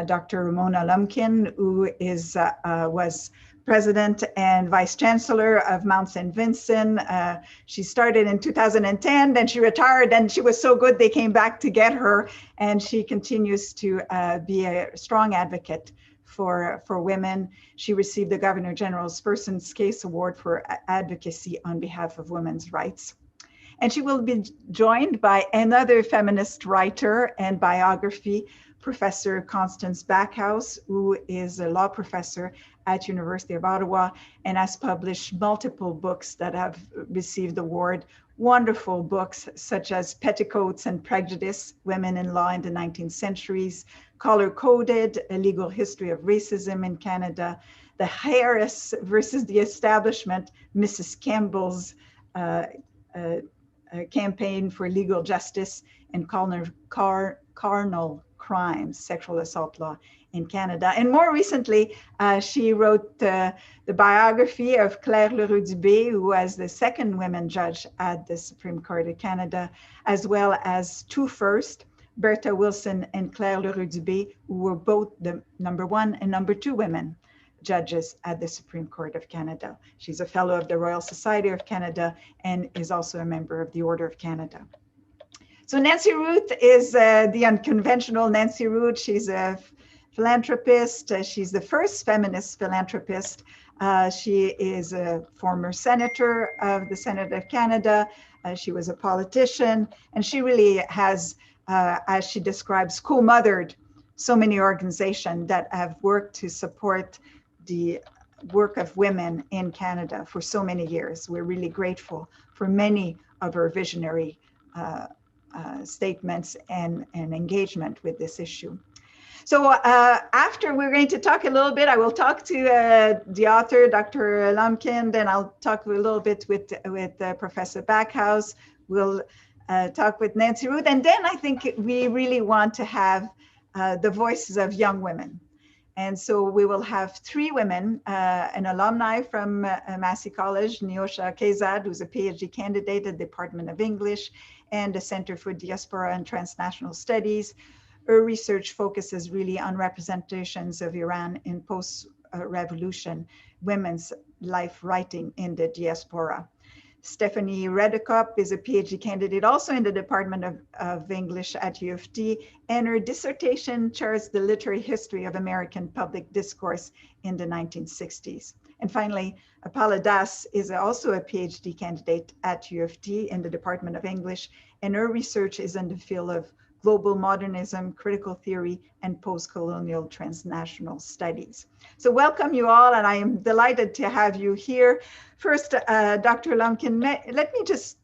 Dr. Ramona Lumpkin, who was President and Vice-Chancellor of Mount St. Vincent. She started in 2010, then she retired, and she was so good they came back to get her, and she continues to be a strong advocate for women. She received the Governor General's Person's Case Award for advocacy on behalf of women's rights. And she will be joined by another feminist writer and biography, Professor Constance Backhouse, who is a law professor at University of Ottawa and has published multiple books that have received the award. Wonderful books such as Petticoats and Prejudice, Women in Law in the 19th Centuries, Color Coded, A Legal History of Racism in Canada, The Harris versus the Establishment, Mrs. Campbell's Campaign for Legal Justice, and Carnal Crimes, Sexual Assault Law in Canada. And more recently, she wrote the biography of Claire Leroux-Dubé, who was the second women judge at the Supreme Court of Canada, as well as two first, Bertha Wilson and Claire Leroux-Dubé, who were both the #1 and #2 women judges at the Supreme Court of Canada. She's a fellow of the Royal Society of Canada and is also a member of the Order of Canada. So Nancy Ruth is the unconventional Nancy Ruth. She's a philanthropist. She's the first feminist philanthropist. She is a former senator of the Senate of Canada. She was a politician, and she really has, as she describes, co-mothered so many organizations that have worked to support the work of women in Canada for so many years. We're really grateful for many of her visionary statements and engagement with this issue. So after we're going to talk a little bit, I will talk to the author, Dr. Lumpkin, then I'll talk a little bit with Professor Backhouse. We'll talk with Nancy Ruth, and then I think we really want to have the voices of young women. And so we will have three women, an alumni from Massey College, Niyosha Keyzad, who's a PhD candidate at the Department of English and the Center for Diaspora and Transnational Studies. Her research focuses really on representations of Iran in post-revolution women's life writing in the diaspora. Stephanie Redekop is a PhD candidate also in the Department of English at U of T, and her dissertation charts the literary history of American public discourse in the 1960s. And finally, Apala Das is also a PhD candidate at U of T in the Department of English, and her research is in the field of global modernism, critical theory, and post-colonial transnational studies. So welcome you all, and I am delighted to have you here. First, Dr. Lumpkin, let me just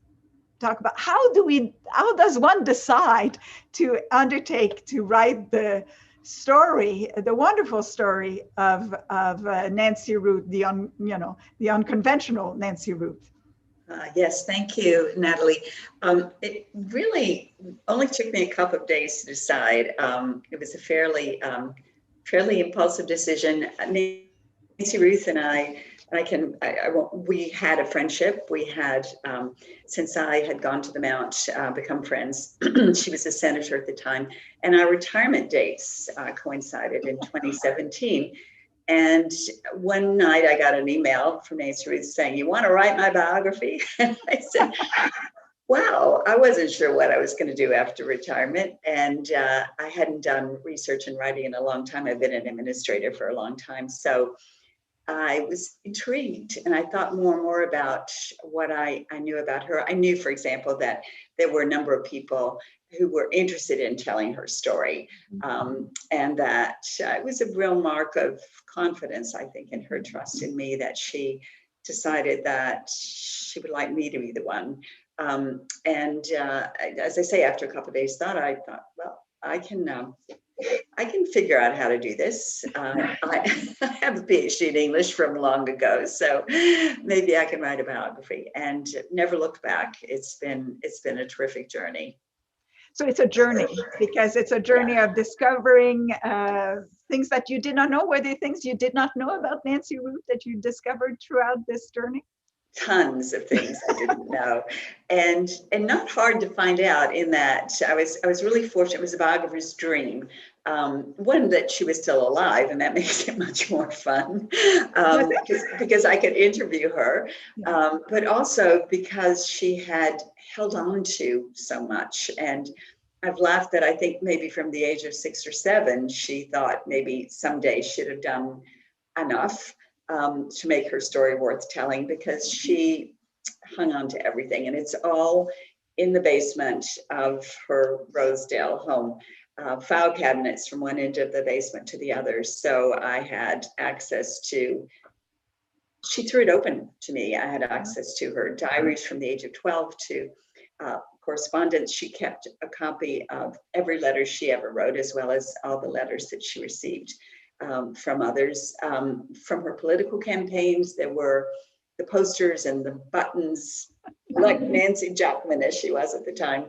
talk about how does one decide to undertake to write the story, the wonderful story of Nancy Ruth, the unconventional Nancy Ruth? Yes, thank you, Natalie. It really only took me a couple of days to decide. It was a fairly impulsive decision. Nancy Ruth and we had a friendship. We had, since I had gone to the Mount, become friends. She was a senator at the time, and our retirement dates coincided in 2017. And one night I got an email from Nancy Ruth saying, "You want to write my biography?" And I said, wow, I wasn't sure what I was going to do after retirement. And I hadn't done research and writing in a long time. I've been an administrator for a long time. So I was intrigued, and I thought more and more about what I knew about her. I knew, for example, that there were a number of people who were interested in telling her story, and that it was a real mark of confidence, I think, in her trust in me, that she decided that she would like me to be the one. As I say, after a couple of days I thought, well, I can figure out how to do this. I have a PhD in English from long ago, so maybe I can write a biography, and never looked back. It's been a terrific journey. So it's a journey, because it's a journey of discovering things that you did not know. Were there things you did not know about Nancy Ruth that you discovered throughout this journey? Tons of things I didn't know, and not hard to find out, in that I was really fortunate. It was a biographer's dream One, that she was still alive, and that makes it much more fun because I could interview her, but also because she had held on to so much. And I've laughed that I think maybe from the age of 6 or 7, she thought maybe someday she'd have done enough to make her story worth telling, because she hung on to everything. And it's all in the basement of her Rosedale home. File cabinets from one end of the basement to the other. So I had access to, she threw it open to me. I had access to her diaries from the age of 12 to correspondence. She kept a copy of every letter she ever wrote, as well as all the letters that she received from others. From her political campaigns, there were the posters and the buttons, like Nancy Jackman as she was at the time.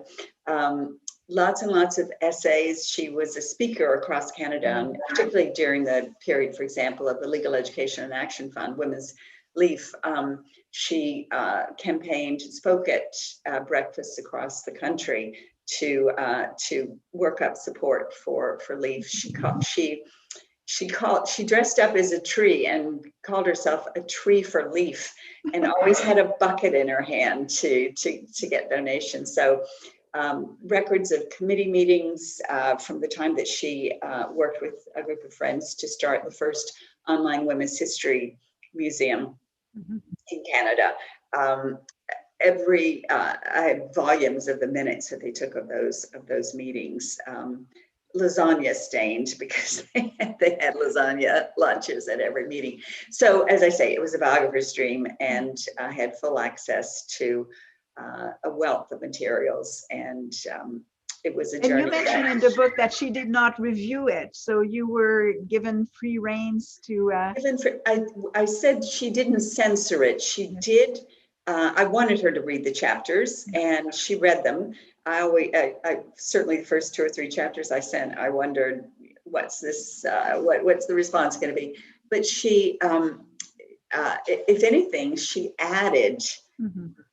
Lots and lots of essays. She was a speaker across Canada, and particularly during the period, for example, of the Legal Education and Action Fund, Women's LEAF. She campaigned, spoke at breakfasts across the country to work up support for LEAF. She dressed up as a tree and called herself a tree for LEAF, and always had a bucket in her hand to get donations. So records of committee meetings from the time that she worked with a group of friends to start the first online women's history museum in Canada. I had volumes of the minutes that they took of those meetings. Lasagna stained, because they had lasagna lunches at every meeting. So as I say, it was a biographer's dream, and I had full access to a wealth of materials, and it was a journey. And you mentioned in the book that she did not review it, so you were given free reins to. I said she didn't censor it. She did. I wanted her to read the chapters, and she read them. I certainly the first 2 or 3 chapters I sent, I wondered, what's this? What's the response going to be? But she, if anything, she added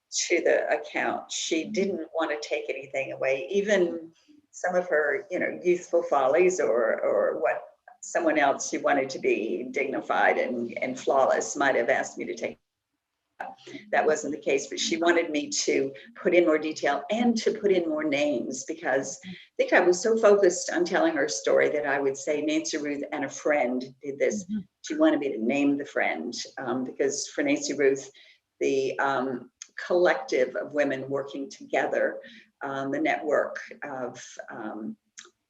to the account. She didn't want to take anything away, even some of her, youthful follies, or what someone else who wanted to be dignified and flawless might have asked me to take. That wasn't the case, but she wanted me to put in more detail and to put in more names, because I think I was so focused on telling her story that I would say Nancy Ruth and a friend did this. She wanted me to name the friend, because for Nancy Ruth, the collective of women working together, the network of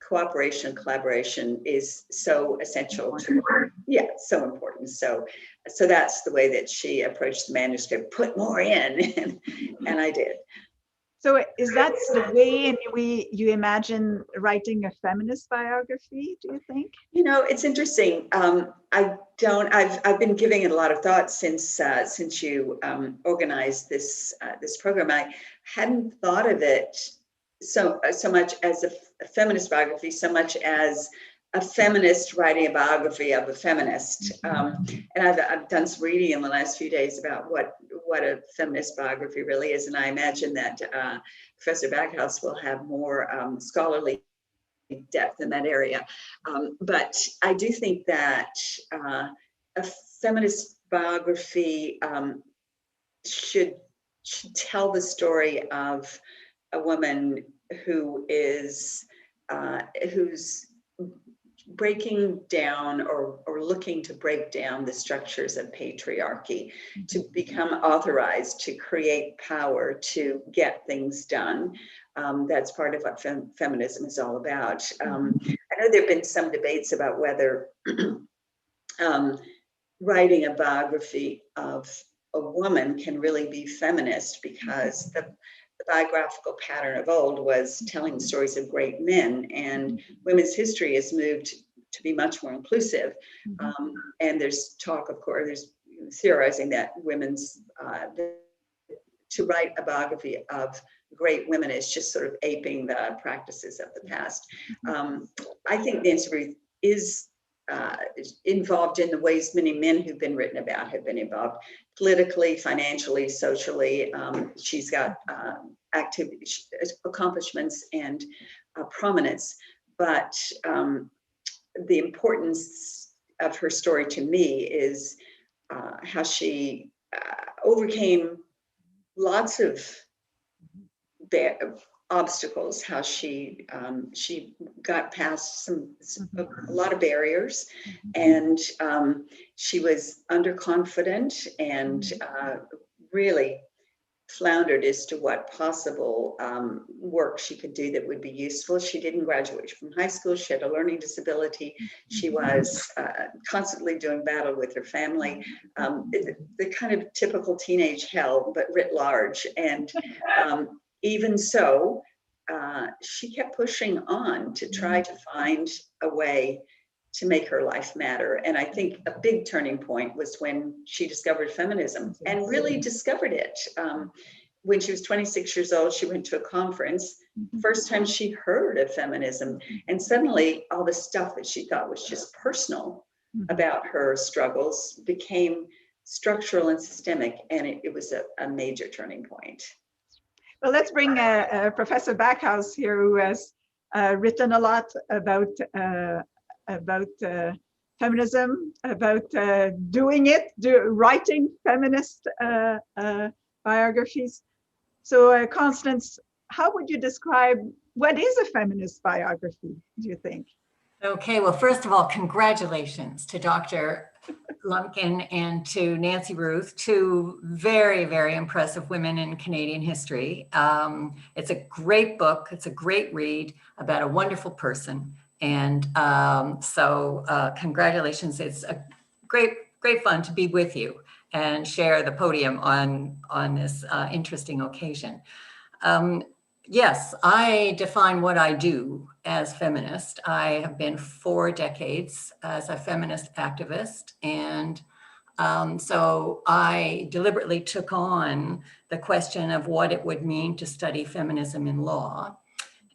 cooperation, collaboration is so essential to her. Yeah, so important. So that's the way that she approached the manuscript. Put more in, and I did. So is that the way you imagine writing a feminist biography, do you think? It's interesting. I've been giving it a lot of thought since you organized this program. I hadn't thought of it so much as a feminist biography, so much as a feminist writing a biography of a feminist. And I've done some reading in the last few days about what a feminist biography really is. And I imagine that Professor Backhouse will have more scholarly depth in that area. But I do think that a feminist biography should tell the story of a woman who's breaking down or looking to break down the structures of patriarchy, to become authorized, to create power, to get things done. That's part of what feminism is all about. I know there have been some debates about whether writing a biography of a woman can really be feminist, because the biographical pattern of old was telling stories of great men, and women's history has moved to be much more inclusive. And there's talk, of course, there's theorizing that to write a biography of great women is just sort of aping the practices of the past. I think Nancy Ruth is involved in the ways many men who've been written about have been involved, politically, financially, socially. She's got activity, accomplishments, and prominence. But the importance of her story to me is how she overcame lots of obstacles, how she got past a lot of barriers, and she was underconfident and really floundered as to what possible work she could do that would be useful. She didn't graduate from high school. She had a learning disability. She was constantly doing battle with her family, the kind of typical teenage hell, but writ large. And even so, she kept pushing on to try to find a way to make her life matter. And I think a big turning point was when she discovered feminism and really discovered it. When she was 26 years old, she went to a conference, first time she heard of feminism, and suddenly all the stuff that she thought was just personal about her struggles became structural and systemic, and it was a major turning point. Well, let's bring Professor Backhouse here, who has written a lot about feminism, about writing feminist biographies. So, Constance, how would you describe what is a feminist biography, do you think? Okay, well, first of all, congratulations to Dr. Lumpkin and to Nancy Ruth, two very, very impressive women in Canadian history. It's a great book. It's a great read about a wonderful person. And so congratulations. It's a great fun to be with you and share the podium on this interesting occasion. Yes, I define what I do as feminist. I have been 4 decades as a feminist activist, and so I deliberately took on the question of what it would mean to study feminism in law.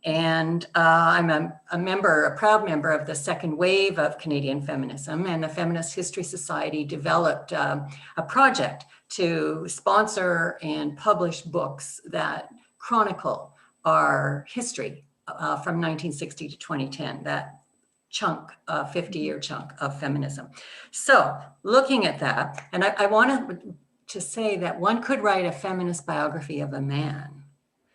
And I'm a proud member of the second wave of Canadian feminism, and the Feminist History Society developed a project to sponsor and publish books that chronicle our history from 1960 to 2010, that chunk, 50-year chunk of feminism. So looking at that, and I wanted to say that one could write a feminist biography of a man.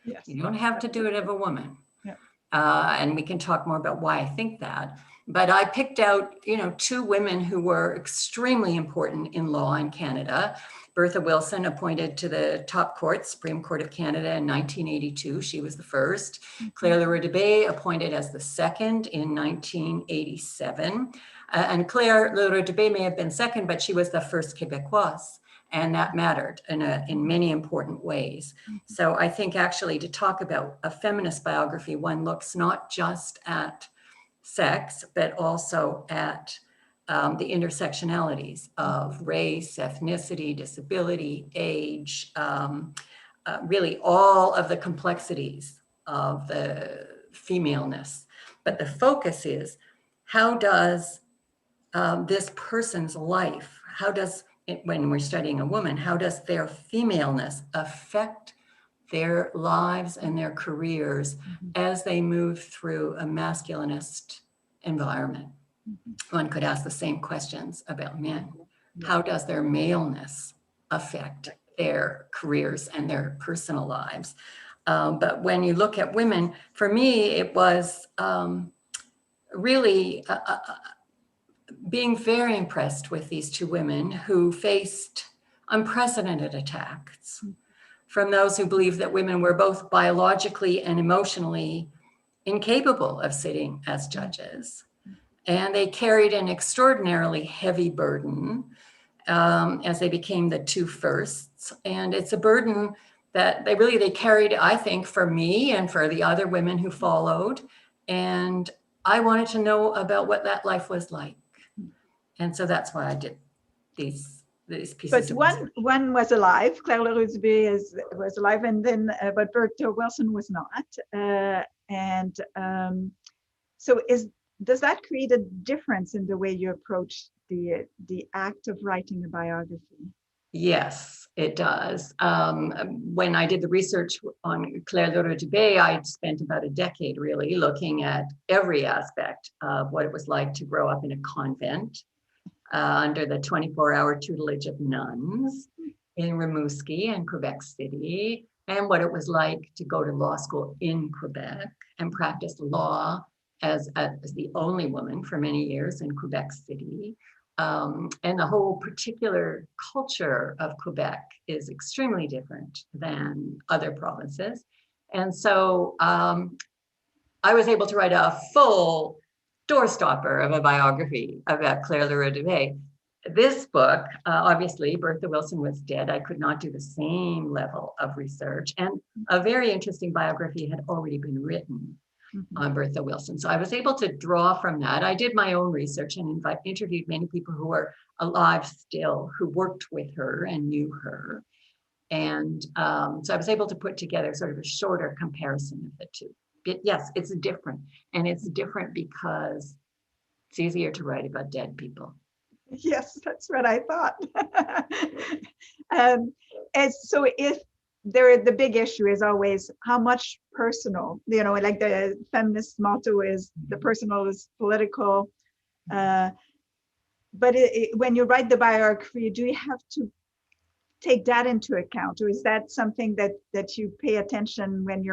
Yes. You don't have to do it of a woman. Yeah. And we can talk more about why I think that. But I picked out, 2 women who were extremely important in law in Canada. Bertha Wilson, appointed to the top court, Supreme Court of Canada in 1982. She was the first. Claire Redekop, appointed as the second in 1987. And Claire Redekop may have been second, but she was the first Québécoise. And that mattered in many important ways. So I think actually to talk about a feminist biography, one looks not just at sex, but also at the intersectionalities of race, ethnicity, disability, age, really all of the complexities of the femaleness. But the focus is, how does this person's life, when we're studying a woman, how does their femaleness affect their lives and their careers as they move through a masculinist environment? One could ask the same questions about men. How does their maleness affect their careers and their personal lives? But when you look at women, for me, it was really being very impressed with these 2 women who faced unprecedented attacks from those who believed that women were both biologically and emotionally incapable of sitting as judges. And they carried an extraordinarily heavy burden as they became the 2 firsts. And it's a burden that they carried, I think, for me and for the other women who followed. And I wanted to know about what that life was like. And so that's why I did these pieces. But one was alive. Claire Redekop was alive, and then but Bertha Wilson was not. So does that create a difference in the way you approach the act of writing a biography? Yes, it does. When I did the research on Claire Leroux-Dubé, I'd spent about a decade really looking at every aspect of what it was like to grow up in a convent under the 24-hour tutelage of nuns in Rimouski and Quebec City, and what it was like to go to law school in Quebec and practice law as the only woman for many years in Quebec City. And the whole particular culture of Quebec is extremely different than other provinces. And so I was able to write a full doorstopper of a biography about Claire Leroux-Dubé. This book, obviously, Bertha Wilson was dead. I could not do the same level of research. And a very interesting biography had already been written on Bertha Wilson. So I was able to draw from that. I did my own research and interviewed many people who are alive still, who worked with her and knew her. And so I was able to put together sort of a shorter comparison of the two. Yes, it's different. And it's different because it's easier to write about dead people. Yes, that's what I thought. And so if the big issue is always how much personal, like the feminist motto is the personal is political. But when you write the biography, do you have to take that into account? Or is that something that you pay attention when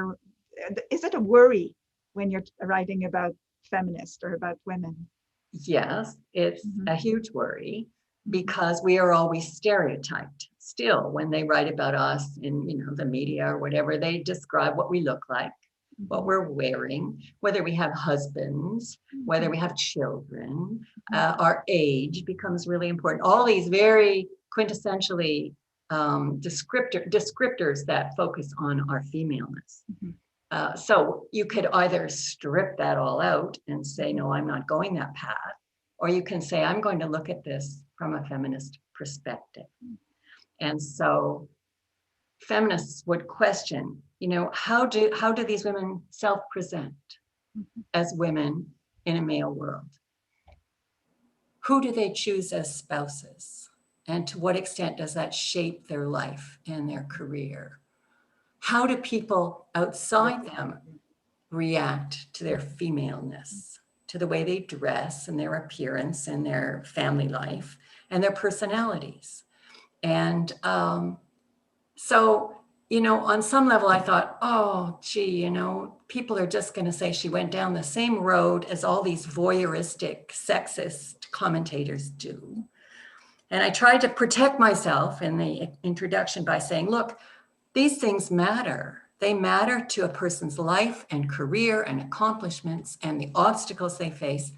is it a worry when you're writing about feminists or about women? Yes, it's a huge worry because we are always stereotyped still when they write about us in the media or whatever. They describe what we look like, what we're wearing, whether we have husbands, whether we have children, our age becomes really important. All these very quintessentially descriptors that focus on our femaleness. So you could either strip that all out and say, no, I'm not going that path, or you can say, I'm going to look at this from a feminist perspective. And so feminists would question, how do these women self-present as women in a male world? Who do they choose as spouses? And to what extent does that shape their life and their career? How do people outside them react to their femaleness, to the way they dress and their appearance and their family life and their personalities? And so, on some level I thought, oh, gee, people are just going to say she went down the same road as all these voyeuristic, sexist commentators do. And I tried to protect myself in the introduction by saying, look, these things matter. They matter to a person's life and career and accomplishments and the obstacles they face.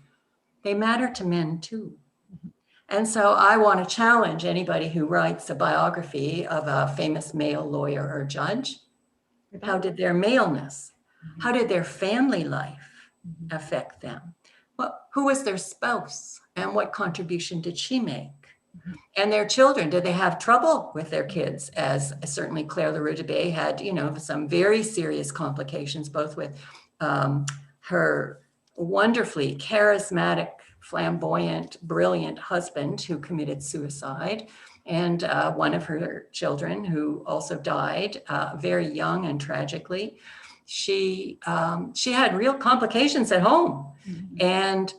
They matter to men too. And so I want to challenge anybody who writes a biography of a famous male lawyer or judge. How did their maleness, how did their family life affect them? Who was their spouse and what contribution did she make? And their children, did they have trouble with their kids? As certainly Claire Leroux-Dubé had, some very serious complications, both with her wonderfully charismatic, flamboyant, brilliant husband who committed suicide, and one of her children who also died very young and tragically. She had real complications at home. And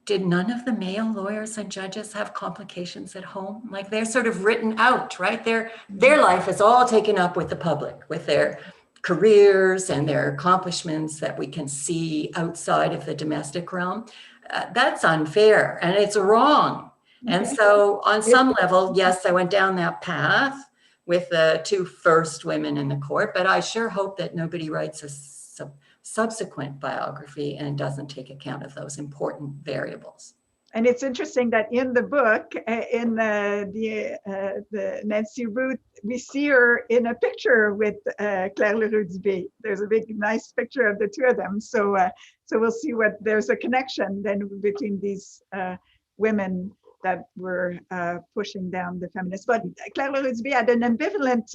did none of the male lawyers and judges have complications at home? Like they're sort of written out, right? Their life is all taken up with the public, with their careers and their accomplishments that we can see outside of the domestic realm. That's unfair and it's wrong. And so on some level, yes, I went down that path with the two first women in the court, but I sure hope that nobody writes a subsequent biography and doesn't take account of those important variables. And it's interesting that in the book, in the Nancy Ruth, we see her in a picture with Claire Leroux-Dubé. There's a big, nice picture of the two of them. So we'll see there's a connection then between these women that were pushing down the feminists. But Claire Leroux-Dubé had an ambivalent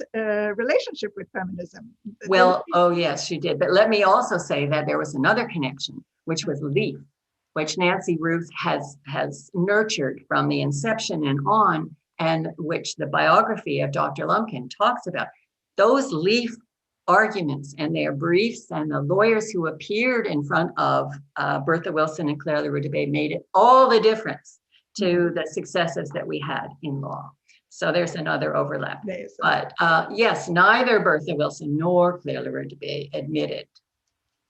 relationship with feminism. Well, oh yes, she did. But let me also say that there was another connection, which was LEAF, which Nancy Ruth has nurtured from the inception and on and which the biography of Dr. Lumpkin talks about. Those leaf arguments and their briefs and the lawyers who appeared in front of Bertha Wilson and Claire Leroux-Dubé made it all the difference to the successes that we had in law. So there's another overlap. But yes, neither Bertha Wilson nor Claire Leroux-Dubé admitted,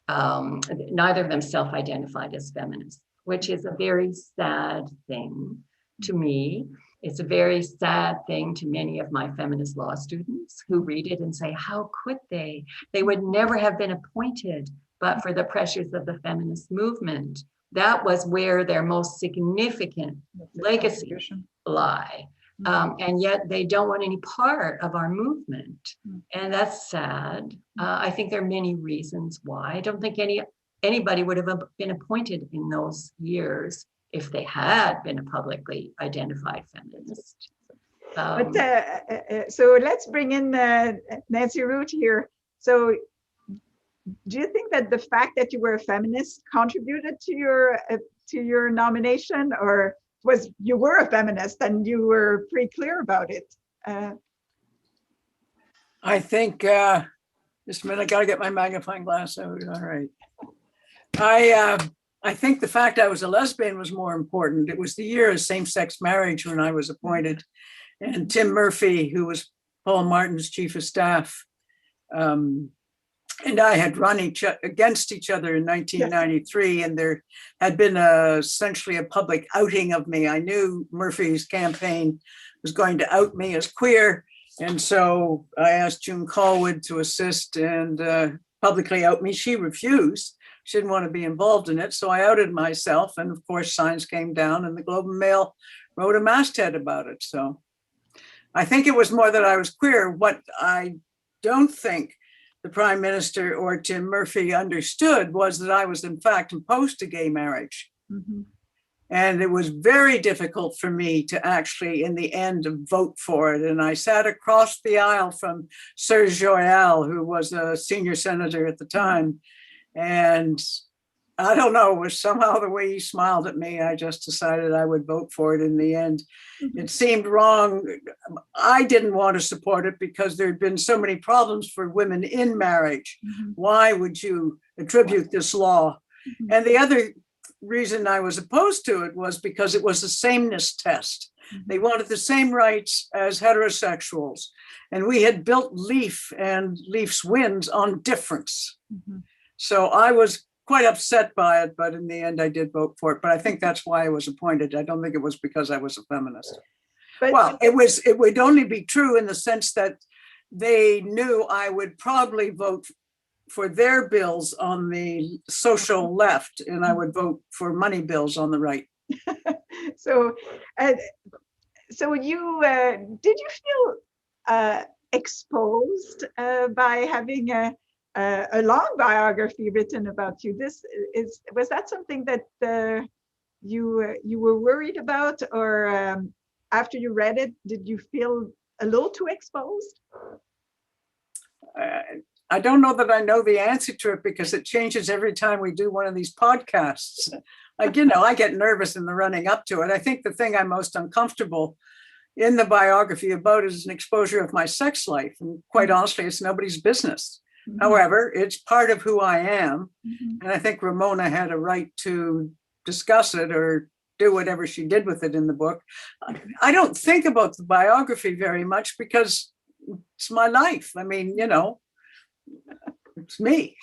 neither of them self-identified as feminists, which is a very sad thing to me. It's a very sad thing to many of my feminist law students who read it and say, how could they? They would never have been appointed but for the pressures of the feminist movement. That was where their most significant legacies lie. And yet they don't want any part of our movement. And that's sad. I think there are many reasons why. I don't think anybody would have been appointed in those years if they had been a publicly identified feminist. So let's bring in Nancy Ruth here. So do you think that the fact that you were a feminist contributed to your nomination, or was you were a feminist and you were pretty clear about it? I think, just a minute, I gotta get my magnifying glass out. All right. I think the fact I was a lesbian was more important. It was the year of same-sex marriage when I was appointed. And Tim Murphy, who was Paul Martin's chief of staff, and I had run against each other in 1993, and there had been essentially a public outing of me. I knew Murphy's campaign was going to out me as queer, and so I asked June Callwood to assist and publicly out me. She refused. She didn't want to be involved in it, so I outed myself, and of course signs came down and the Globe and Mail wrote a masthead about it. So I think it was more that I was queer. What I don't think the Prime Minister or Tim Murphy understood was that I was in fact opposed to gay marriage. Mm-hmm. And it was very difficult for me to actually, in the end, vote for it. And I sat across the aisle from Serge Joyal, who was a senior senator at the time. And I don't know, it was somehow the way he smiled at me. I just decided I would vote for it in the end. Mm-hmm. It seemed wrong. I didn't want to support it because there had been so many problems for women in marriage. Mm-hmm. Why would you attribute this law? Mm-hmm. And the other reason I was opposed to it was because it was a sameness test. Mm-hmm. They wanted the same rights as heterosexuals. And we had built LEAF and LEAF's wins on difference. Mm-hmm. So I was quite upset by it, but in the end I did vote for it. But I think that's why I was appointed. I don't think it was because I was a feminist. But well, it would only be true in the sense that they knew I would probably vote for their bills on the social left, and I would vote for money bills on the right. So you did you feel exposed by having a long biography written about you? Was that something that you were worried about, or after you read it, did you feel a little too exposed? I don't know that I know the answer to it because it changes every time we do one of these podcasts. Like, I get nervous in the running up to it. I think the thing I'm most uncomfortable in the biography about is an exposure of my sex life. And quite honestly, it's nobody's business. Mm-hmm. However, it's part of who I am. Mm-hmm. And I think Ramona had a right to discuss it or do whatever she did with it in the book. I don't think about the biography very much because it's my life. I mean, it's me.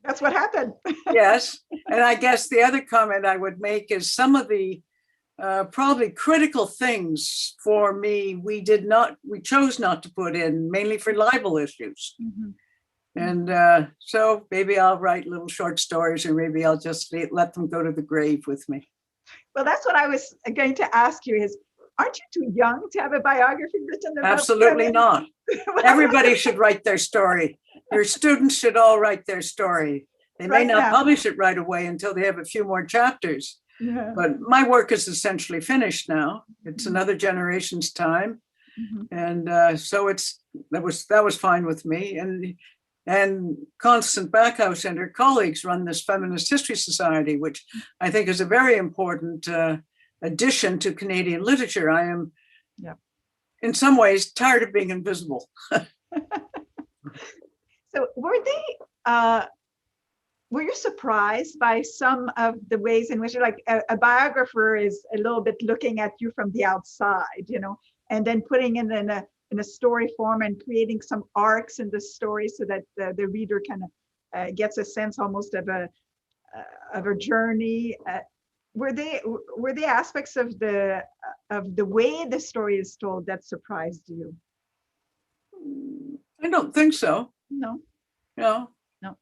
That's what happened. Yes. And I guess the other comment I would make is some of the probably critical things for me, we chose not to put in, mainly for libel issues. Mm-hmm. And so maybe I'll write little short stories, or maybe I'll just let them go to the grave with me. Well, that's what I was going to ask you is, aren't you too young to have a biography written about? Absolutely not. Everybody should write their story. Your students should all write their story. They may not publish it right away until they have a few more chapters. Yeah. But my work is essentially finished now. It's mm-hmm. another generation's time. Mm-hmm. And so that was fine with me. And Constance Backhouse and her colleagues run this Feminist History Society, which I think is a very important addition to Canadian literature. I am in some ways, tired of being invisible. So were you surprised by some of the ways in which, like, a biographer is a little bit looking at you from the outside, and then putting it in a story form and creating some arcs in the story so that the reader kind of gets a sense almost of a journey. Were they aspects of the way the story is told that surprised you? I don't think so. No. No. No.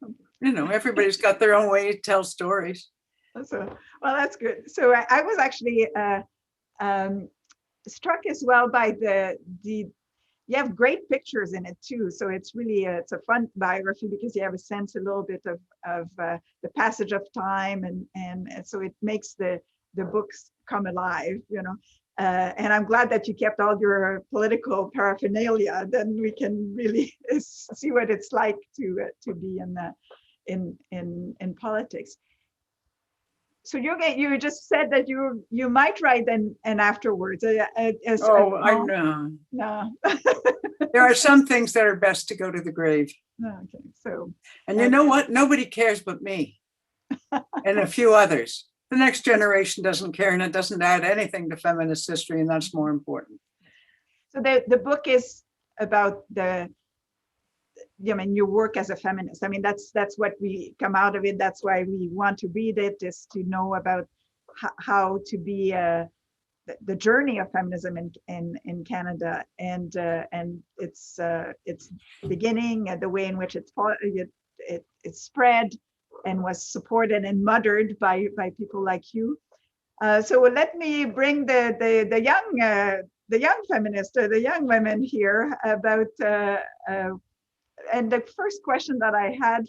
Everybody's got their own way to tell stories. So, well, that's good. So I was actually struck as well by you have great pictures in it too. So it's really it's a fun biography because you have a sense a little bit of the passage of time, and so it makes the books come alive, and I'm glad that you kept all your political paraphernalia. Then we can really see what it's like to be in politics. So you just said that you might write an afterwards. I know. No. There are some things that are best to go to the grave. Okay, so. And you know what? Nobody cares but me and a few others. The next generation doesn't care, and it doesn't add anything to feminist history, and that's more important. So the book is about your work as a feminist. I mean, that's what we come out of it. That's why we want to read it, is to know about how to be the journey of feminism in Canada, and its beginning, the way in which it spread and was supported and mothered by people like you. So let me bring the young feminists, or the young women here, about and the first question that I had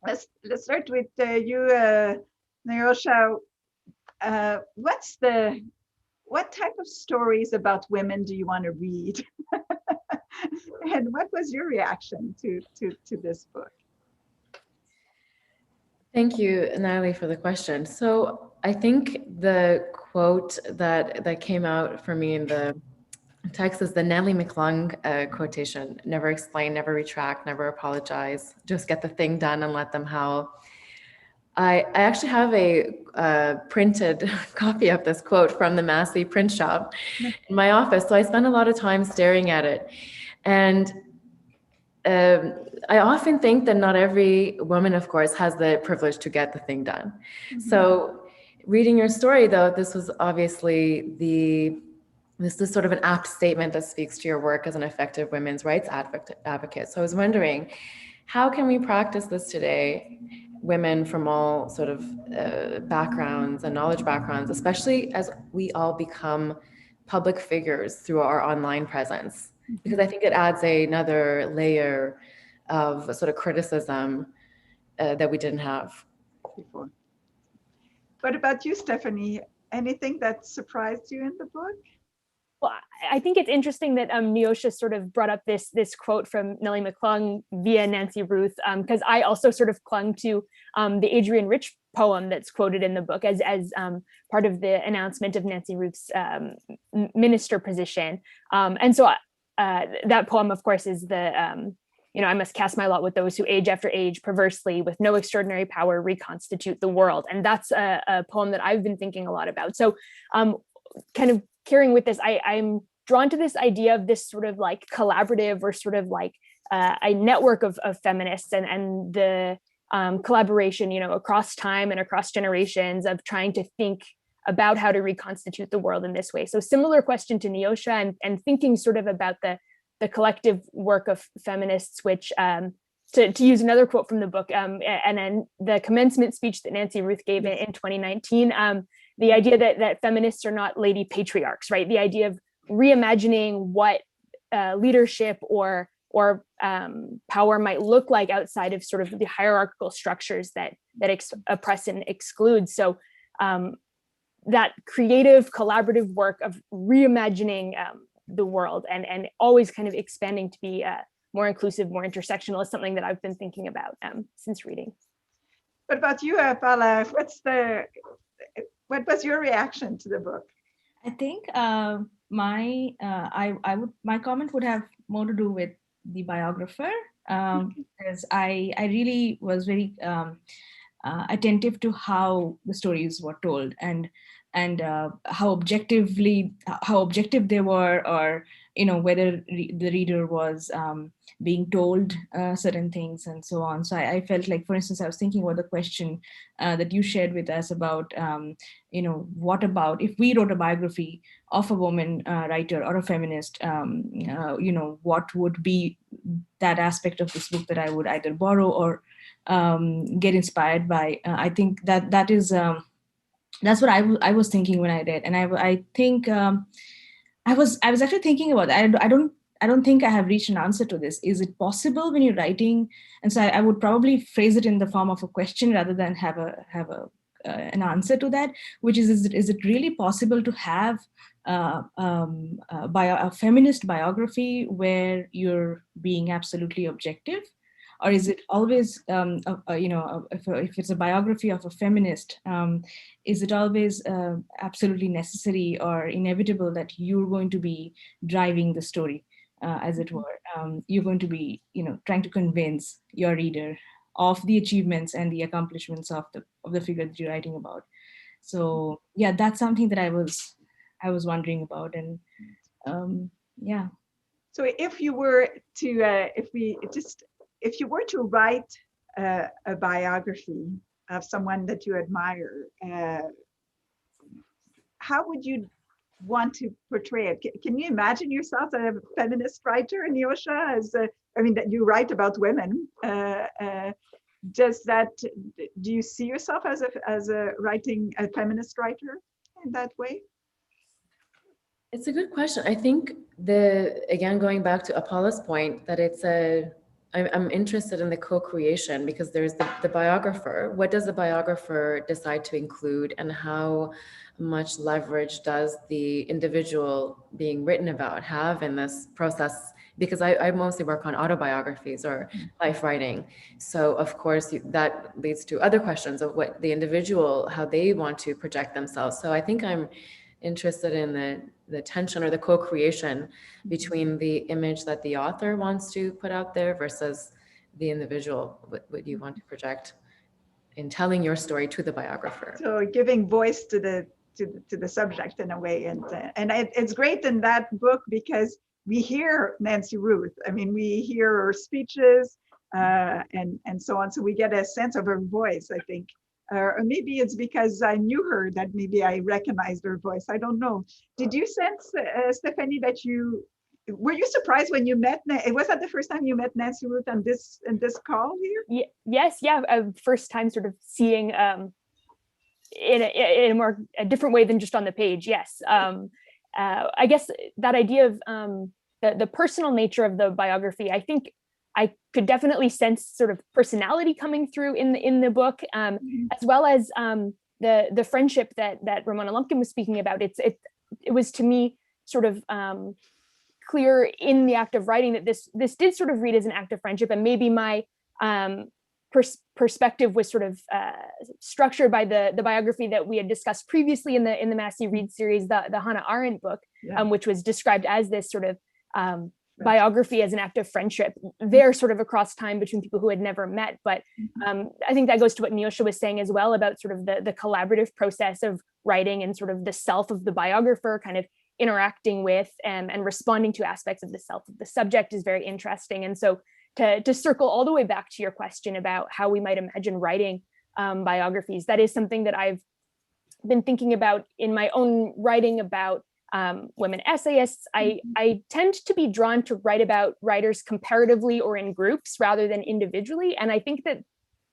let's start with you, Niyosha. What type of stories about women do you want to read? And what was your reaction to this book? Thank you, Natalie, for the question. So I think the quote that came out for me in the text is the Nellie McClung quotation: "Never explain, never retract, never apologize. Just get the thing done and let them howl." I actually have a printed copy of this quote from the Massey print shop in my office. So I spend a lot of time staring at it. And I often think that not every woman, of course, has the privilege to get the thing done. Mm-hmm. So reading your story, though, this was obviously this is sort of an apt statement that speaks to your work as an effective women's rights advocate. So I was wondering, how can we practice this today, women from all sort of backgrounds and knowledge backgrounds, especially as we all become public figures through our online presence? Because I think it adds another layer of sort of criticism that we didn't have before. What about you, Stephanie? Anything that surprised you in the book? Well, I think it's interesting that Niyosha sort of brought up this quote from Nellie McClung via Nancy Ruth, because I also sort of clung to the Adrienne Rich poem that's quoted in the book as part of the announcement of Nancy Ruth's minister position. And so that poem, of course, is the, I must cast my lot with those who age after age perversely with no extraordinary power reconstitute the world. And that's a poem that I've been thinking a lot about. So kind of carrying with this, I'm drawn to this idea of this sort of like collaborative, or sort of like a network of feminists and the collaboration, across time and across generations, of trying to think about how to reconstitute the world in this way. So similar question to Niyosha, and thinking sort of about the collective work of feminists, which to use another quote from the book, and then the commencement speech that Nancy Ruth gave in 2019, the idea that feminists are not lady patriarchs, right? The idea of reimagining what leadership or power might look like outside of sort of the hierarchical structures that oppress and exclude. So that creative, collaborative work of reimagining the world and always kind of expanding to be more inclusive, more intersectional, is something that I've been thinking about since reading. What about you, Apala? What was your reaction to the book? I think my comment would have more to do with the biographer, because I really was very attentive to how the stories were told, and how objective they were, or whether the reader was being told certain things and so on. So I felt like, for instance, I was thinking about the question that you shared with us about what about if we wrote a biography of a woman writer or a feminist, what would be that aspect of this book that I would either borrow or get inspired by. I think that is that's what I was thinking when I read, and I think I was actually thinking about that. I don't think I have reached an answer to this. Is it possible when you're writing? And so I would probably phrase it in the form of a question rather than have an answer to that, which is it really possible to have a feminist biography where you're being absolutely objective? Or is it always, if it's a biography of a feminist, is it always absolutely necessary or inevitable that you're going to be driving the story, as it were? You're going to be, trying to convince your reader of the achievements and the accomplishments of the figure that you're writing about. So yeah, that's something that I was wondering about, and yeah. So if you were to, if you were to write a biography of someone that you admire, how would you want to portray it? Can you imagine yourself as a feminist writer, Niyosha? That you write about women. Do you see yourself as a feminist writer in that way? It's a good question. I think again, going back to Apala's point, that I'm interested in the co-creation, because there's the biographer. What does the biographer decide to include, and how much leverage does the individual being written about have in this process? Because I mostly work on autobiographies or life writing. So of course that leads to other questions of what the individual, how they want to project themselves. So I think I'm interested in the tension or the co-creation between the image that the author wants to put out there versus the individual, what you want to project in telling your story to the biographer. So giving voice to the subject in a way, and it's great in that book because we hear Nancy Ruth. We hear her speeches and so on. So we get a sense of her voice, I think. Or maybe it's because I knew her that maybe I recognized her voice. I don't know. Did you sense, Stephanie, that were you surprised when you met? Was that the first time you met Nancy Ruth on this call here? Yes, first time sort of seeing in a different way than just on the page. Yes, I guess that idea of the personal nature of the biography, I think I could definitely sense sort of personality coming through in the book, as well as the friendship that Ramona Lumpkin was speaking about. It was to me sort of clear in the act of writing that this did sort of read as an act of friendship, and maybe my perspective was sort of structured by the biography that we had discussed previously in the Massey Read series, the Hannah Arendt book, which was described as this sort of biography as an act of friendship, there sort of across time between people who had never met. But I think that goes to what Niyosha was saying as well about sort of the collaborative process of writing and sort of the self of the biographer kind of interacting with and responding to aspects of the self of the subject is very interesting. And so to circle all the way back to your question about how we might imagine writing biographies, that is something that I've been thinking about in my own writing about women essayists. I tend to be drawn to write about writers comparatively or in groups rather than individually. And I think that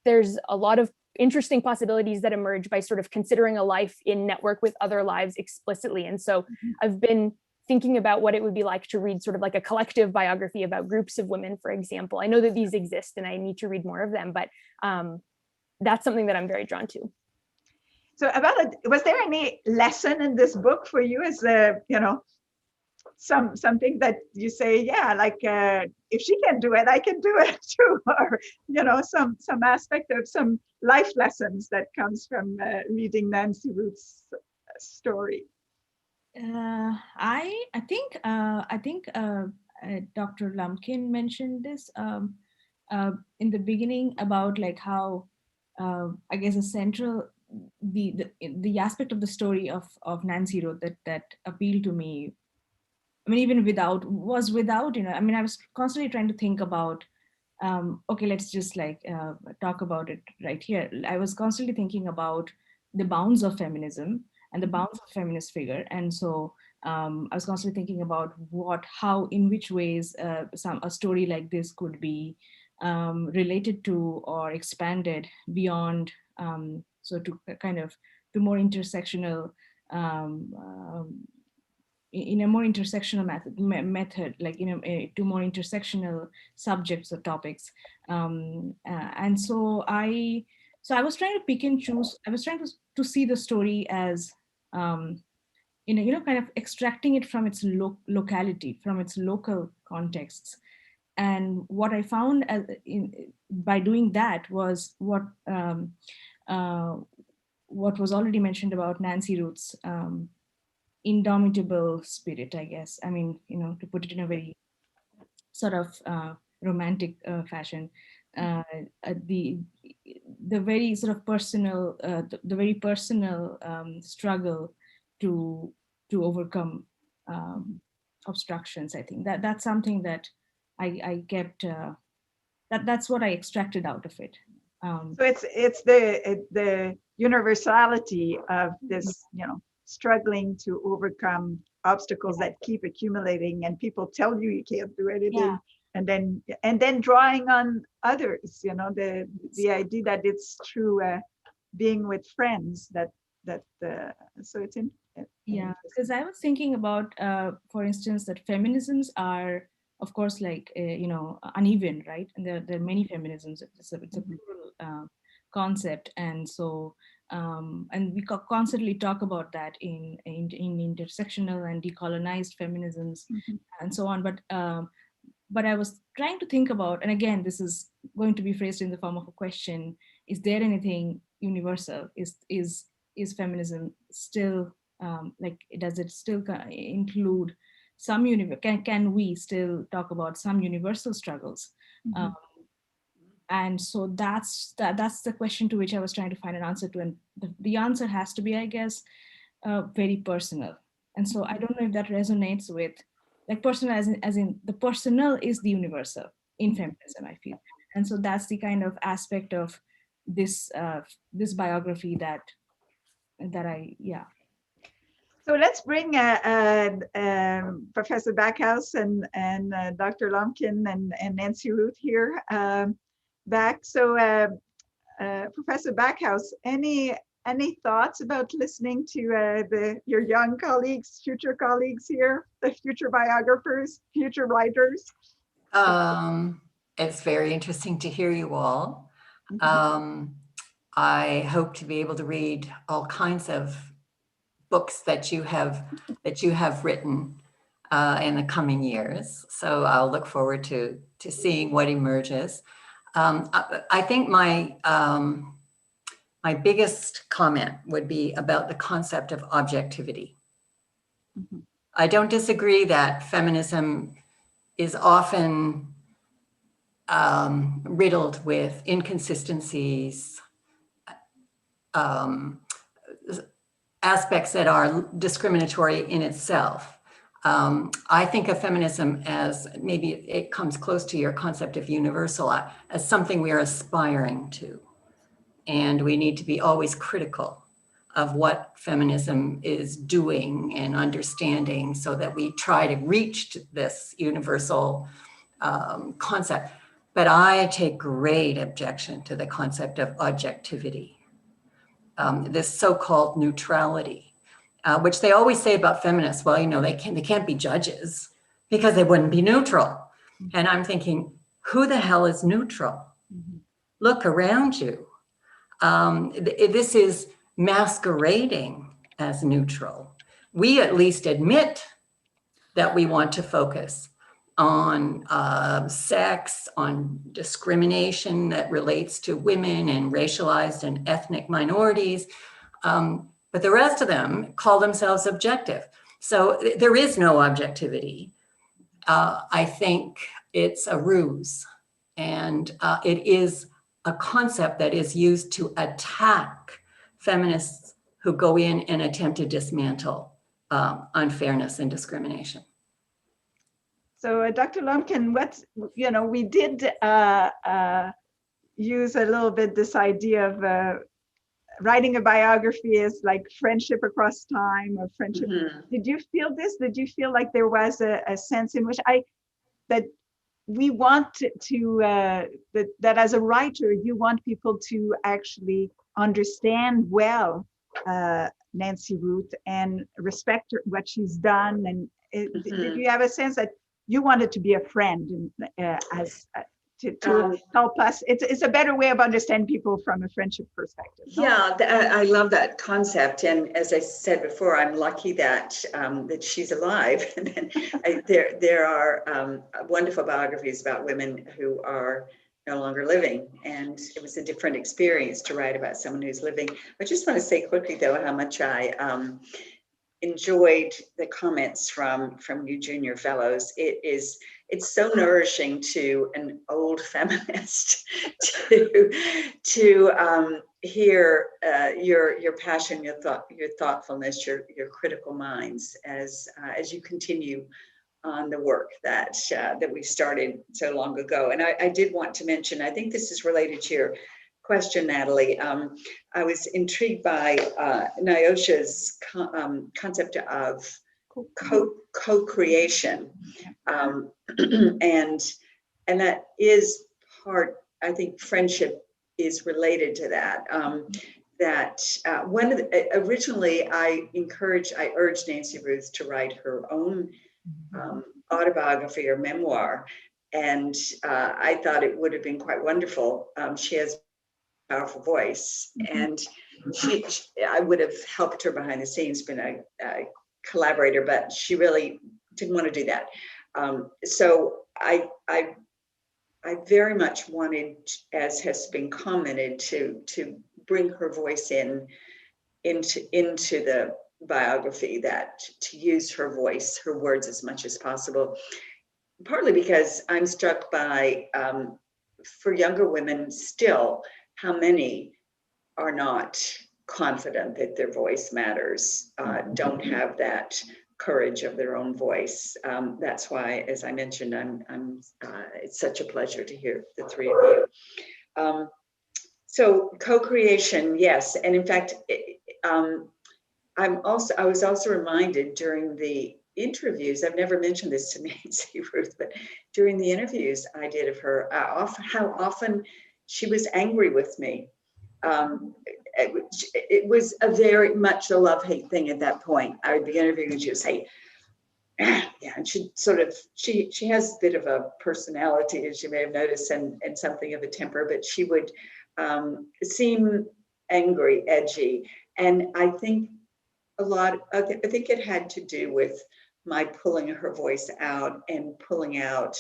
there's a lot of interesting possibilities that emerge by sort of considering a life in network with other lives explicitly. And so I've been thinking about what it would be like to read sort of like a collective biography about groups of women, for example. I know that these exist and I need to read more of them, but that's something that I'm very drawn to. So was there any lesson in this book for you as something that you say, if she can do it, I can do it too, or some aspect of some life lessons that comes from reading Nancy Ruth's story? I think Dr. Lumpkin mentioned this in the beginning about like how I guess a central the aspect of the story of Nancy Ruth that appealed to me. I mean, even without I mean, I was constantly trying to think about okay, let's just like talk about it right here. I was constantly thinking about the bounds of feminism and the bounds of feminist figure. And so I was constantly thinking about how, in which ways a story like this could be related to or expanded beyond, so to kind of to more intersectional um, in a more intersectional method, like to more intersectional subjects or topics. And so I was trying to pick and choose. I was trying to see the story as kind of extracting it from its locality, from its local contexts. And what I found by doing that was what was already mentioned about Nancy Ruth's indomitable spirit, I guess. I mean, to put it in a very sort of romantic fashion, the very sort of personal, the very personal struggle to overcome obstructions. I think that's something that I kept. That's what I extracted out of it. So it's the universality of this, struggling to overcome obstacles that keep accumulating, and people tell you you can't do anything, Yeah. and then drawing on others. The idea that it's through being with friends that so it's in. Yeah, because I was thinking about, for instance, that feminisms are, of course, like uneven, right? And there are many feminisms. It's a plural concept, and so and we constantly talk about that in intersectional and decolonized feminisms and so on. But I was trying to think about, and again, this is going to be phrased in the form of a question: is there anything universal? Is feminism still like, does it still include some can we still talk about some universal struggles? And so that's the question to which I was trying to find an answer to, and the answer has to be, I guess, very personal. And so I don't know if that resonates with, like, personal as in the personal is the universal in feminism, I feel. And so that's the kind of aspect of this this biography that I So let's bring Professor Backhouse and Dr. Lumpkin and Nancy Ruth here back. So Professor Backhouse, any thoughts about listening to your young colleagues, future colleagues here, the future biographers, future writers? It's very interesting to hear you all. I hope to be able to read all kinds of books that you have written in the coming years. So I'll look forward to seeing what emerges. I think my my biggest comment would be about the concept of objectivity. I don't disagree that feminism is often riddled with inconsistencies, aspects that are discriminatory in itself. I think of feminism as, maybe it comes close to your concept of universal, as something we are aspiring to. And we need to be always critical of what feminism is doing and understanding, so that we try to reach this universal concept. But I take great objection to the concept of objectivity. This so-called neutrality, which they always say about feminists. Well, they can't be judges because they wouldn't be neutral. And I'm thinking, who the hell is neutral? Look around you. This is masquerading as neutral. We at least admit that we want to focus on sex, on discrimination that relates to women and racialized and ethnic minorities. But the rest of them call themselves objective. So there is no objectivity. I think it's a ruse, and it is a concept that is used to attack feminists who go in and attempt to dismantle unfairness and discrimination. So Dr. Lumpkin, we did use a little bit this idea of writing a biography is like friendship across time, or friendship. Mm-hmm. Did you feel this? Did you feel like there was a sense in which that we want that as a writer, you want people to actually understand well Nancy Ruth and respect what she's done? And did you have a sense that you wanted to be a friend to help us? It's a better way of understanding people from a friendship perspective. No? Yeah, I love that concept. And as I said before, I'm lucky that that she's alive. And there are wonderful biographies about women who are no longer living. And it was a different experience to write about someone who's living. I just want to say quickly, though, how much I enjoyed the comments from you Junior Fellows. It's so nourishing to an old feminist to hear your passion, your thoughtfulness, your critical minds as you continue on the work that we started so long ago. And I did want to mention, I think this is related to your question, Natalie. I was intrigued by Niyosha's concept of co-creation, and that is part. I think friendship is related to that. Originally I urged Nancy Ruth to write her own autobiography or memoir, and I thought it would have been quite wonderful. She has a powerful voice, and I would have helped her behind the scenes, been a collaborator, but she really didn't want to do that. So I very much wanted, as has been commented, to bring her voice into the biography, that to use her voice, her words as much as possible. Partly because I'm struck by, for younger women still, how many are not confident that their voice matters, don't have that courage of their own voice. That's why, as I mentioned, it's such a pleasure to hear the three of you. So co-creation, yes, and in fact, I was also reminded during the interviews, I've never mentioned this to Nancy Ruth, but during the interviews I did of her, how often she was angry with me. It was a very much a love-hate thing at that point. I would be interviewing and she would say, yeah, and she has a bit of a personality, as you may have noticed, and something of a temper, but she would seem angry, edgy. And I think I think it had to do with my pulling her voice out and pulling out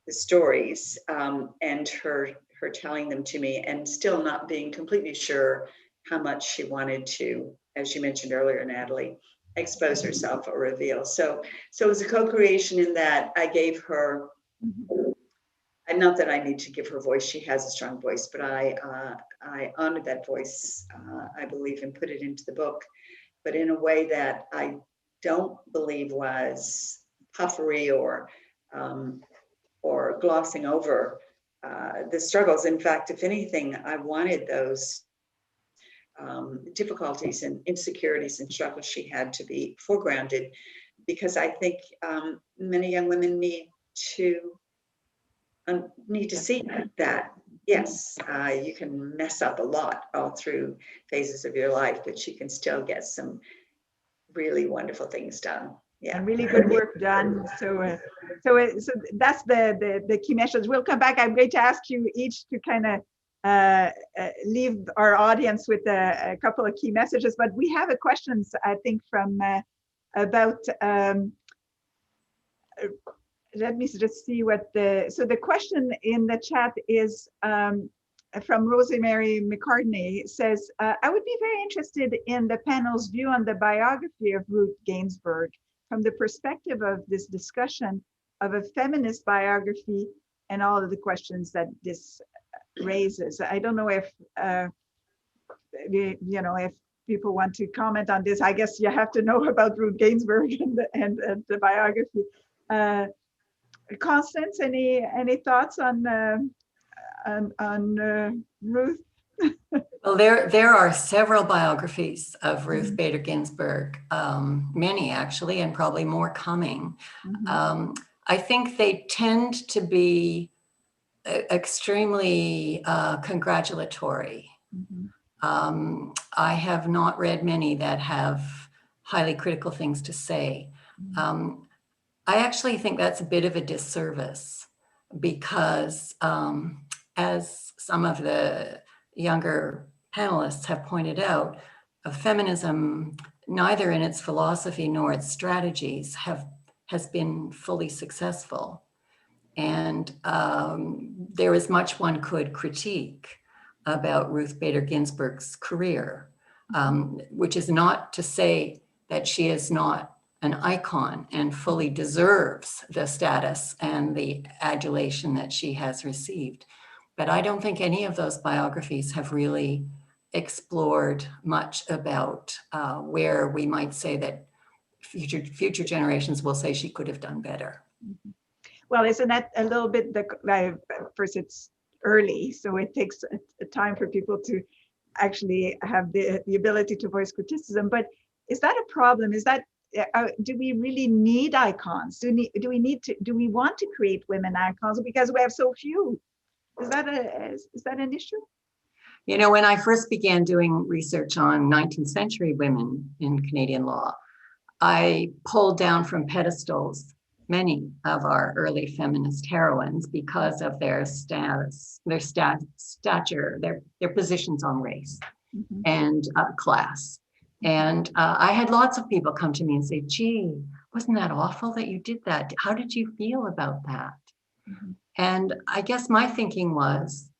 the stories, and her telling them to me, and still not being completely sure how much she wanted to, as you mentioned earlier, Natalie, expose herself or reveal. So it was a co-creation in that I gave her, and not that I need to give her voice, she has a strong voice, but I honored that voice, I believe, and put it into the book, but in a way that I don't believe was puffery or glossing over the struggles. In fact, if anything, I wanted those difficulties and insecurities and struggles she had to be foregrounded, because I think many young women need to see that, yes, you can mess up a lot all through phases of your life, but you can still get some really wonderful things done. Yeah, and really good work done. So that's the key message. We'll come back. I'm going to ask you each to kind of leave our audience with a couple of key messages, but we have a questions, I think, from about, let me just see what so the question in the chat is from Rosemary McCartney, says, I would be very interested in the panel's view on the biography of Ruth Ginsburg. from the perspective of this discussion of a feminist biography and all of the questions that this raises. I don't know if, if people want to comment on this. I guess you have to know about Ruth Ginsburg and the biography. Constance, any thoughts on Ruth? Well, there are several biographies of Ruth Bader Ginsburg, many actually, and probably more coming. I think they tend to be extremely congratulatory. I have not read many that have highly critical things to say. I actually think that's a bit of a disservice because as some of the younger panelists have pointed out, feminism, neither in its philosophy nor its strategies has been fully successful. And there is much one could critique about Ruth Bader Ginsburg's career, which is not to say that she is not an icon and fully deserves the status and the adulation that she has received. But I don't think any of those biographies have really explored much about where we might say that future generations will say she could have done better. Well, isn't that a little bit first it's early, so it takes a time for people to actually have the ability to voice criticism. But is that a problem? Is that do we really need icons? Do we want to create women icons because we have so few? Is that an issue? You know, when I first began doing research on 19th century women in Canadian law, I pulled down from pedestals many of our early feminist heroines because of their status, their stature, their positions on race and class. And I had lots of people come to me and say, gee, wasn't that awful that you did that? How did you feel about that? And I guess my thinking was,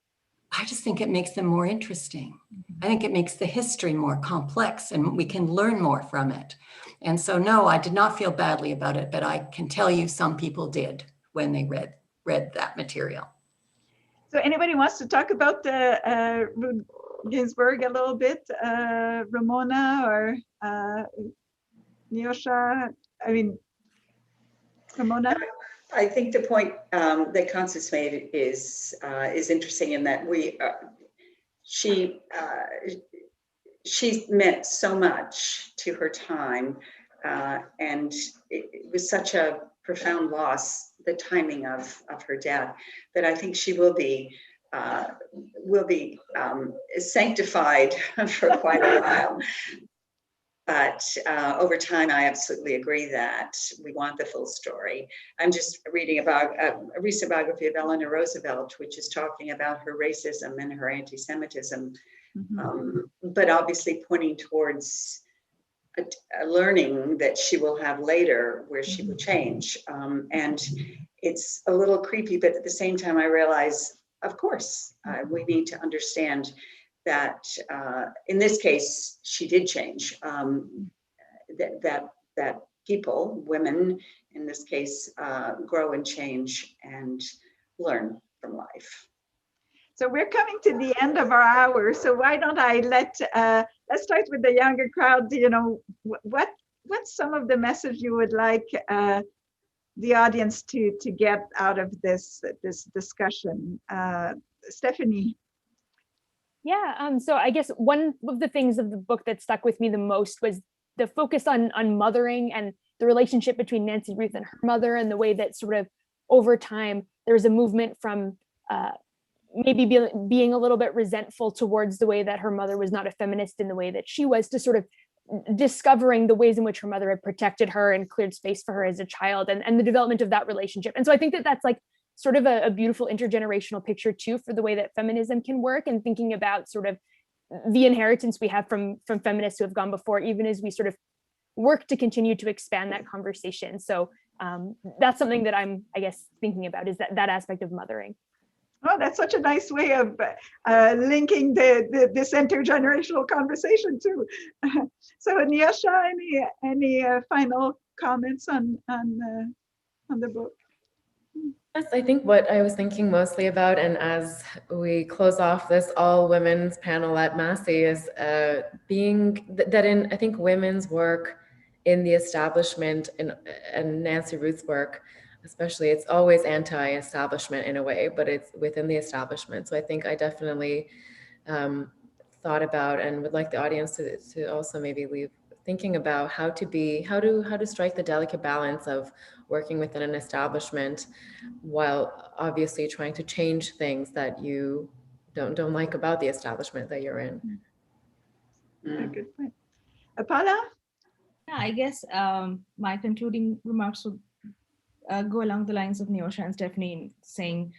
I just think it makes them more interesting. I think it makes the history more complex and we can learn more from it. And so, no, I did not feel badly about it, but I can tell you some people did when they read that material. So anybody wants to talk about Ruth Ginsburg a little bit? Ramona or Niyosha? I mean, Ramona? I think the point that Constance made is interesting in that she meant so much to her time, and it was such a profound loss, the timing of her death, that I think she will be sanctified for quite a while. But over time, I absolutely agree that we want the full story. I'm just reading about a recent biography of Eleanor Roosevelt, which is talking about her racism and her anti-Semitism, but obviously pointing towards a learning that she will have later where she will change. And it's a little creepy, but at the same time, I realize, of course, we need to understand that in this case, she did change, that people, women in this case, grow and change and learn from life. So we're coming to the end of our hour. So why don't I let's start with the younger crowd. You know, what's some of the message you would like the audience to get out of this discussion? Stephanie. Yeah, so I guess one of the things of the book that stuck with me the most was the focus on mothering and the relationship between Nancy Ruth and her mother, and the way that sort of over time there was a movement from maybe being a little bit resentful towards the way that her mother was not a feminist in the way that she was, to sort of discovering the ways in which her mother had protected her and cleared space for her as a child, and the development of that relationship. And so I think that that's like sort of a beautiful intergenerational picture too for the way that feminism can work, and thinking about sort of the inheritance we have from feminists who have gone before, even as we sort of work to continue to expand that conversation. So that's something that I'm, I guess, thinking about, is that aspect of mothering. Oh, that's such a nice way of linking this intergenerational conversation too. So Niyosha, any final comments on the book? Yes, I think what I was thinking mostly about, and as we close off this all women's panel at Massey, is I think women's work in the establishment and Nancy Ruth's work, especially, it's always anti-establishment in a way, but it's within the establishment. So I think I definitely thought about, and would like the audience to also maybe leave thinking about how to strike the delicate balance of working within an establishment while obviously trying to change things that you don't like about the establishment that you're in. Good point. Apala? Yeah, I guess my concluding remarks would go along the lines of Niyosha and Stephanie, saying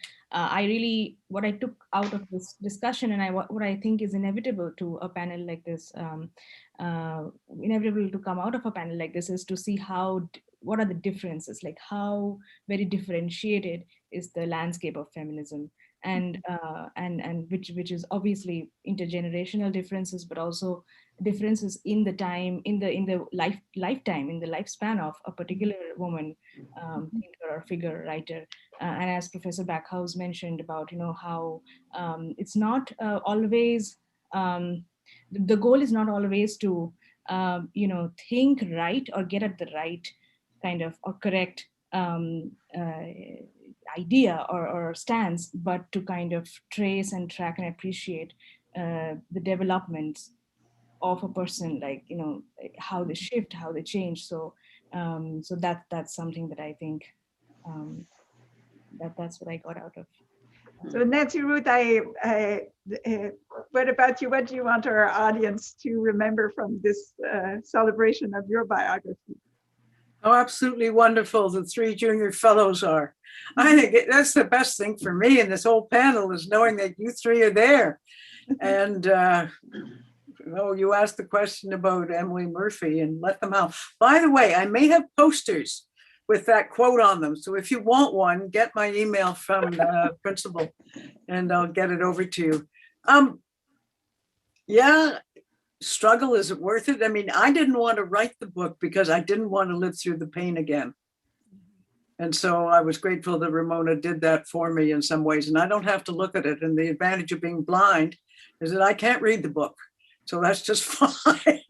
what I took out of this discussion, and what I think is inevitable to a panel like this, inevitable to come out of a panel like this, is to see what are the differences, like how very differentiated is the landscape of feminism, and which is obviously intergenerational differences, but also differences in the time, in the lifetime, in the lifespan of a particular woman, thinker or figure, writer. And as Professor Backhouse mentioned about, how it's not always, the goal is not always to, think right or get at the right kind of or correct idea or stance, but to kind of trace and track and appreciate the developments of a person, like how they shift, how they change. So that's something that I think that's what I got out of. So Nancy Ruth, what about you? What do you want our audience to remember from this celebration of your biography? How absolutely wonderful the 3 junior fellows are. I think that's the best thing for me in this whole panel, is knowing that you 3 are there. And you asked the question about Emily Murphy, and let them out. By the way, I may have posters with that quote on them. So if you want one, get my email from the principal and I'll get it over to you. Yeah, struggle, is it worth it? I mean, I didn't want to write the book because I didn't want to live through the pain again. And so I was grateful that Ramona did that for me in some ways, and I don't have to look at it. And the advantage of being blind is that I can't read the book. So that's just fine.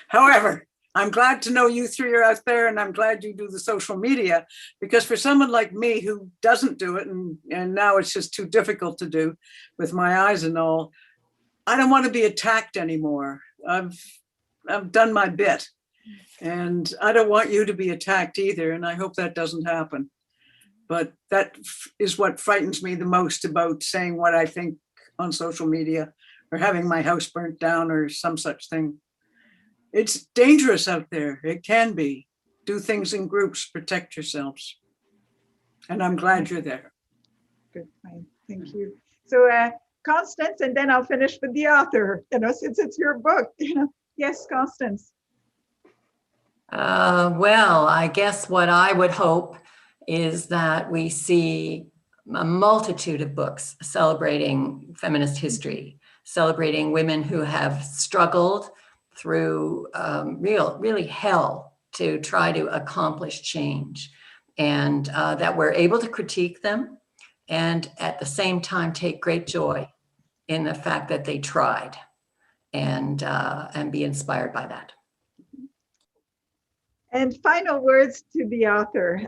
However, I'm glad to know you 3 are out there, and I'm glad you do the social media, because for someone like me who doesn't do it, and now it's just too difficult to do with my eyes and all, I don't want to be attacked anymore. I've done my bit, and I don't want you to be attacked either, and I hope that doesn't happen. But that is what frightens me the most about saying what I think on social media, or having my house burnt down or some such thing. It's dangerous out there. It can be. Do things in groups, protect yourselves. And I'm glad you're there. Good point. Thank you. So Constance, and then I'll finish with the author, since it's your book. Yes, Constance. Well, I guess what I would hope is that we see a multitude of books celebrating feminist history, celebrating women who have struggled through really hell to try to accomplish change, and that we're able to critique them and at the same time take great joy in the fact that they tried, and be inspired by that. And final words to the author,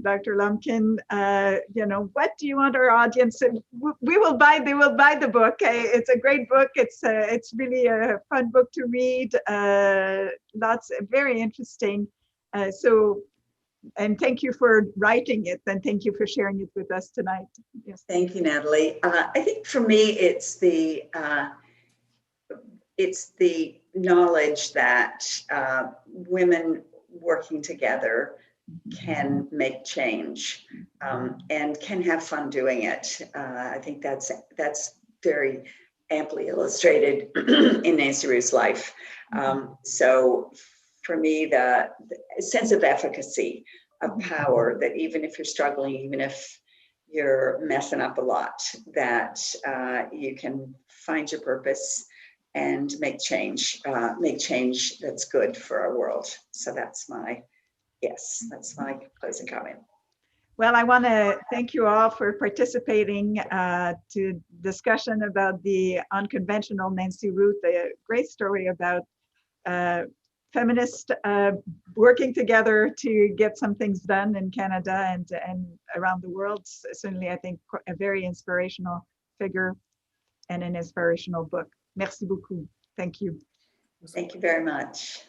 Dr. Lumpkin. What do you want our audience? They will buy the book. It's a great book. It's really a fun book to read. Lots very interesting. And thank you for writing it, and thank you for sharing it with us tonight. Yes. Thank you, Natalie. I think for me, it's the knowledge that women working together can make change, and can have fun doing it. I think that's very amply illustrated in Nancy Ruth's life. So for me, the sense of efficacy, of power, that even if you're struggling, even if you're messing up a lot, that you can find your purpose and make change that's good for our world. So that's my closing comment. Well, I want to thank you all for participating to discussion about the Unconventional Nancy Ruth, a great story about feminists working together to get some things done in Canada and around the world. Certainly, I think a very inspirational figure and an inspirational book. Merci beaucoup. Thank you. Thank you very much.